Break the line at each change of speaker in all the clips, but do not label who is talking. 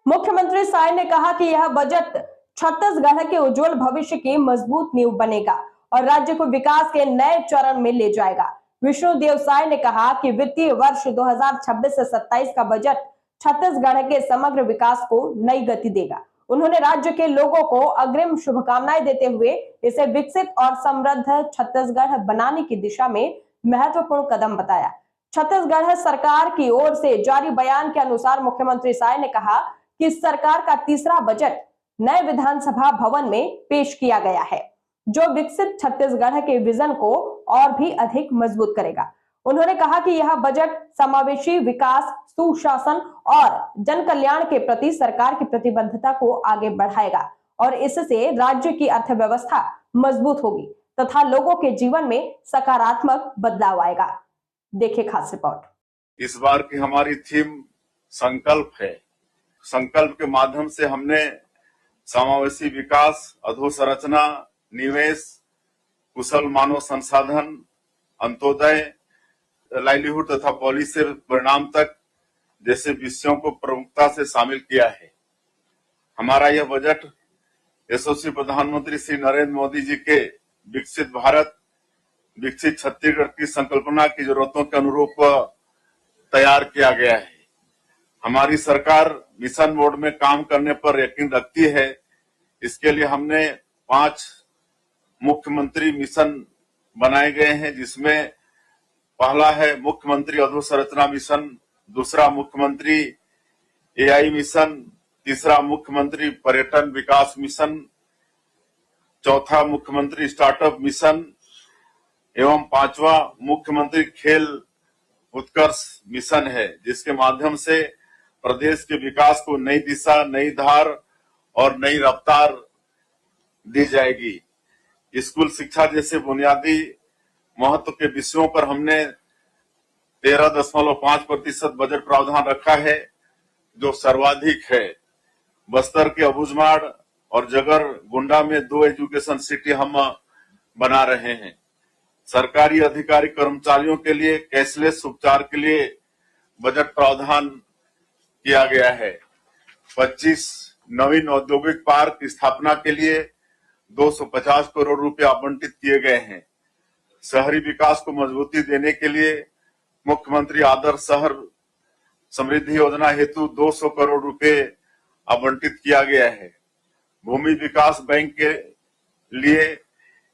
मुख्यमंत्री साय ने कहा कि यह बजट छत्तीसगढ़ के उज्जवल भविष्य की मजबूत नींव बनेगा और राज्य को विकास के नए चरण में ले जाएगा। विष्णुदेव साय ने कहा कि वित्तीय वर्ष 2026 से 27 का बजट छत्तीसगढ़ के समग्र विकास को नई गति देगा। उन्होंने राज्य के लोगों को अग्रिम शुभकामनाएं देते हुए इसे विकसित और समृद्ध छत्तीसगढ़ बनाने की दिशा में महत्वपूर्ण कदम बताया। छत्तीसगढ़ सरकार की ओर से जारी बयान के अनुसार मुख्यमंत्री साय ने कहा कि सरकार का तीसरा बजट नए विधानसभा भवन में पेश किया गया है, जो विकसित छत्तीसगढ़ के विजन को और भी अधिक मजबूत करेगा। उन्होंने कहा कि यह बजट समावेशी विकास, सुशासन और जन कल्याण के प्रति सरकार की प्रतिबद्धता को आगे बढ़ाएगा और इससे राज्य की अर्थव्यवस्था मजबूत होगी तथा लोगों के जीवन में सकारात्मक बदलाव आएगा। देखिए खास रिपोर्ट।
इस बार की हमारी थीम संकल्प है। संकल्प के माध्यम से हमने समावेशी विकास, अधोसंरचना, निवेश, कुशल मानव संसाधन, अंत्योदय, लाइवलीहुड तथा पॉलिसी परिणाम तक जैसे विषयों को प्रमुखता से शामिल किया है। हमारा यह बजट यशस्वी प्रधानमंत्री श्री नरेंद्र मोदी जी के विकसित भारत, विकसित छत्तीसगढ़ की संकल्पना की जरूरतों के अनुरूप तैयार किया गया है। हमारी सरकार मिशन मोड में काम करने पर यकीन रखती है। इसके लिए हमने 5 मुख्यमंत्री मिशन बनाए गए हैं, जिसमें पहला है मुख्यमंत्री अधोसंरचना मिशन, दूसरा मुख्यमंत्री एआई मिशन, तीसरा मुख्यमंत्री पर्यटन विकास मिशन, चौथा मुख्यमंत्री स्टार्टअप मिशन एवं 5वां मुख्यमंत्री खेल उत्कर्ष मिशन है, जिसके माध्यम से प्रदेश के विकास को नई दिशा, नई धार और नई रफ्तार दी जाएगी। स्कूल शिक्षा जैसे बुनियादी महत्व के विषयों पर हमने 13.5% बजट प्रावधान रखा है, जो सर्वाधिक है। बस्तर के अबूझमाड़ और जगर गुंडा में 2 एजुकेशन सिटी हम बना रहे हैं। सरकारी अधिकारी कर्मचारियों के लिए कैशलेस उपचार के लिए बजट प्रावधान किया गया है। 25 नवीन औद्योगिक पार्क स्थापना के लिए 250 करोड़ रुपए आवंटित किए गए हैं। शहरी विकास को मजबूती देने के लिए मुख्यमंत्री आदर्श शहर समृद्धि योजना हेतु 200 करोड़ रुपए आवंटित किया गया है। भूमि विकास बैंक के लिए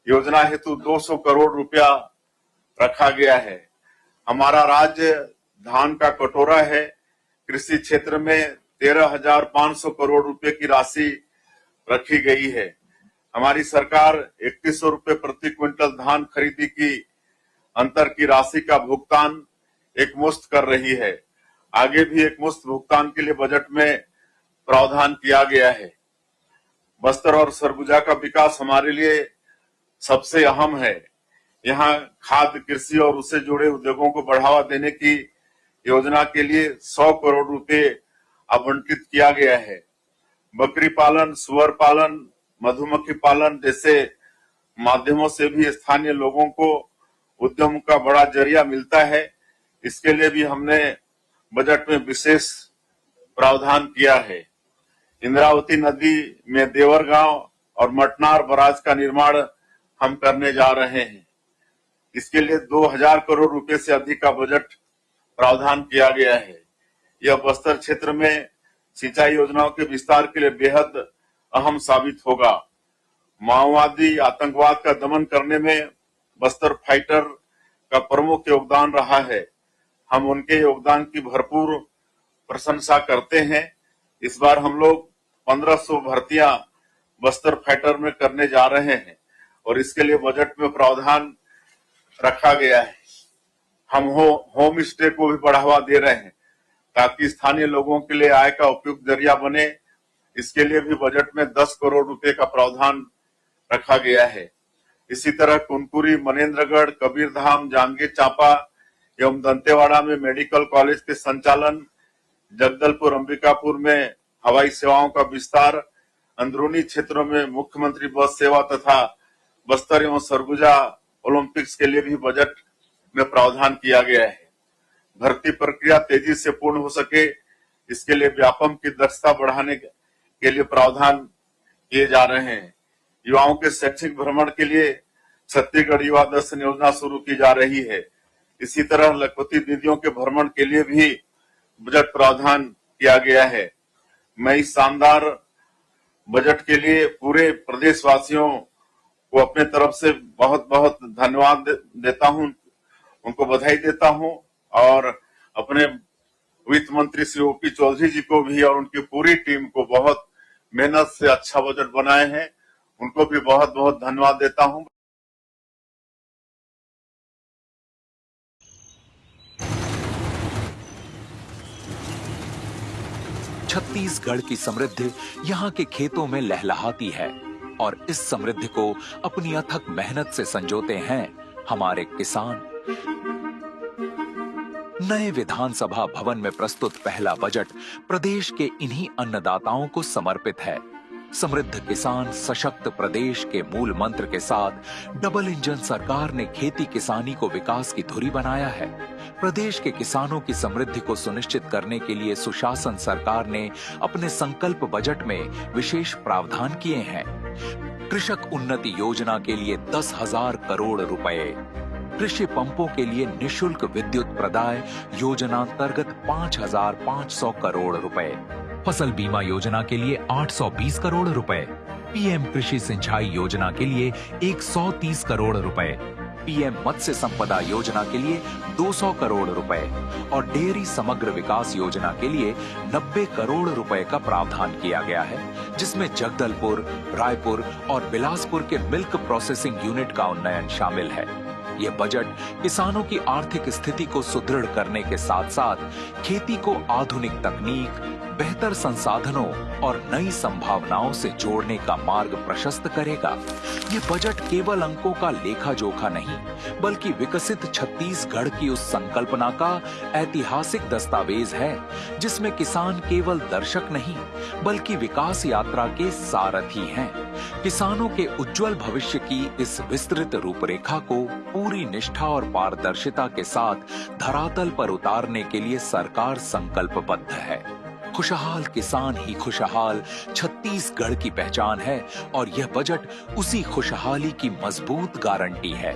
योजना हेतु 200 करोड़ रुपया रखा गया है। हमारा राज्य धान का कटोरा है। कृषि क्षेत्र में 13,500 करोड़ रुपए की राशि रखी गई है। हमारी सरकार 3100 रुपए प्रति क्विंटल धान खरीदी की अंतर की राशि का भुगतान एकमुश्त कर रही है। आगे भी एकमुश्त भुगतान के लिए बजट में प्रावधान किया गया है। बस्तर और सरगुजा का विकास हमारे लिए सबसे अहम है। यहाँ खाद्य, कृषि और उससे जुड़े उद्योगों को बढ़ावा देने की योजना के लिए 100 करोड़ रुपए आवंटित किया गया है। बकरी पालन, सुअर पालन, मधुमक्खी पालन जैसे माध्यमों से भी स्थानीय लोगों को उद्यम का बड़ा जरिया मिलता है। इसके लिए भी हमने बजट में विशेष प्रावधान किया है। इंद्रावती नदी में देवर गांव और मटनार बराज का निर्माण हम करने जा रहे हैं। इसके लिए 2000 करोड़ रुपए से अधिक का बजट प्रावधान किया गया है। यह बस्तर क्षेत्र में सिंचाई योजनाओं के विस्तार के लिए बेहद अहम साबित होगा। माओवादी आतंकवाद का दमन करने में बस्तर फाइटर का प्रमुख योगदान रहा है। हम उनके योगदान की भरपूर प्रशंसा करते हैं। इस बार हम लोग 1500 भर्तियां बस्तर फाइटर में करने जा रहे हैं और इसके लिए बजट में प्रावधान रखा गया है। हम होम स्टे को भी बढ़ावा दे रहे हैं ताकि स्थानीय लोगों के लिए आय का उपयुक्त जरिया बने। इसके लिए भी बजट में 10 करोड़ रुपए का प्रावधान रखा गया है। इसी तरह कुनकुरी, मनेन्द्रगढ़, कबीरधाम, जांजगीर चांपा एवं दंतेवाड़ा में मेडिकल कॉलेज के संचालन, जगदलपुर, अंबिकापुर में हवाई सेवाओं का विस्तार, अंदरूनी क्षेत्रों में मुख्यमंत्री बस सेवा तथा बस्तर एवं सरगुजा ओलंपिक्स के लिए भी बजट में प्रावधान किया गया है। भर्ती प्रक्रिया तेजी से पूर्ण हो सके इसके लिए व्यापम की दक्षता बढ़ाने के लिए प्रावधान किए जा रहे हैं। युवाओं के शैक्षिक भ्रमण के लिए छत्तीसगढ़ युवा दर्शन योजना शुरू की जा रही है। इसी तरह लखपति दीदियों के भ्रमण के लिए भी बजट प्रावधान किया गया है। मैं इस शानदार बजट के लिए पूरे प्रदेशवासियों को अपने तरफ से बहुत बहुत धन्यवाद देता हूं, उनको बधाई देता हूं और अपने वित्त मंत्री श्री ओपी चौधरी जी को भी और उनकी पूरी टीम को बहुत मेहनत से अच्छा बजट बनाए हैं, उनको भी बहुत बहुत धन्यवाद देता हूं।
छत्तीसगढ़ की समृद्धि यहाँ के खेतों में लहलहाती है और इस समृद्धि को अपनी अथक मेहनत से संजोते हैं हमारे किसान। नए विधानसभा भवन में प्रस्तुत पहला बजट प्रदेश के इन्हीं अन्नदाताओं को समर्पित है। समृद्ध किसान सशक्त प्रदेश के मूल मंत्र के साथ डबल इंजन सरकार ने खेती किसानी को विकास की धुरी बनाया है। प्रदेश के किसानों की समृद्धि को सुनिश्चित करने के लिए सुशासन सरकार ने अपने संकल्प बजट में विशेष प्रावधान किए हैं। कृषक उन्नति योजना के लिए 10,000 करोड़ रुपए, कृषि पंपों के लिए निशुल्क विद्युत प्रदाय योजना अंतर्गत 5,500 करोड़ रुपए, फसल बीमा योजना के लिए 820 करोड़ रुपए, पीएम कृषि सिंचाई योजना के लिए 130 करोड़ रुपए, पीएम मत्स्य संपदा योजना के लिए 200 करोड़ रुपए और डेयरी समग्र विकास योजना के लिए 90 करोड़ रुपए का प्रावधान किया गया है, जिसमें जगदलपुर, रायपुर और बिलासपुर के मिल्क प्रोसेसिंग यूनिट का उन्नयन शामिल है। ये बजट किसानों की आर्थिक स्थिति को सुदृढ़ करने के साथ साथ खेती को आधुनिक तकनीक, बेहतर संसाधनों और नई संभावनाओं से जोड़ने का मार्ग प्रशस्त करेगा। ये बजट केवल अंकों का लेखा जोखा नहीं, बल्कि विकसित छत्तीसगढ़ की उस संकल्पना का ऐतिहासिक दस्तावेज है, जिसमें किसान केवल दर्शक नहीं, बल्कि विकास यात्रा के सारथी हैं। किसानों के उज्जवल भविष्य की इस विस्तृत रूपरेखा को पूरी निष्ठा और पारदर्शिता के साथ धरातल पर उतारने के लिए सरकार संकल्पबद्ध है। खुशहाल किसान ही खुशहाल छत्तीसगढ़ की पहचान है और यह बजट उसी खुशहाली की मजबूत गारंटी है।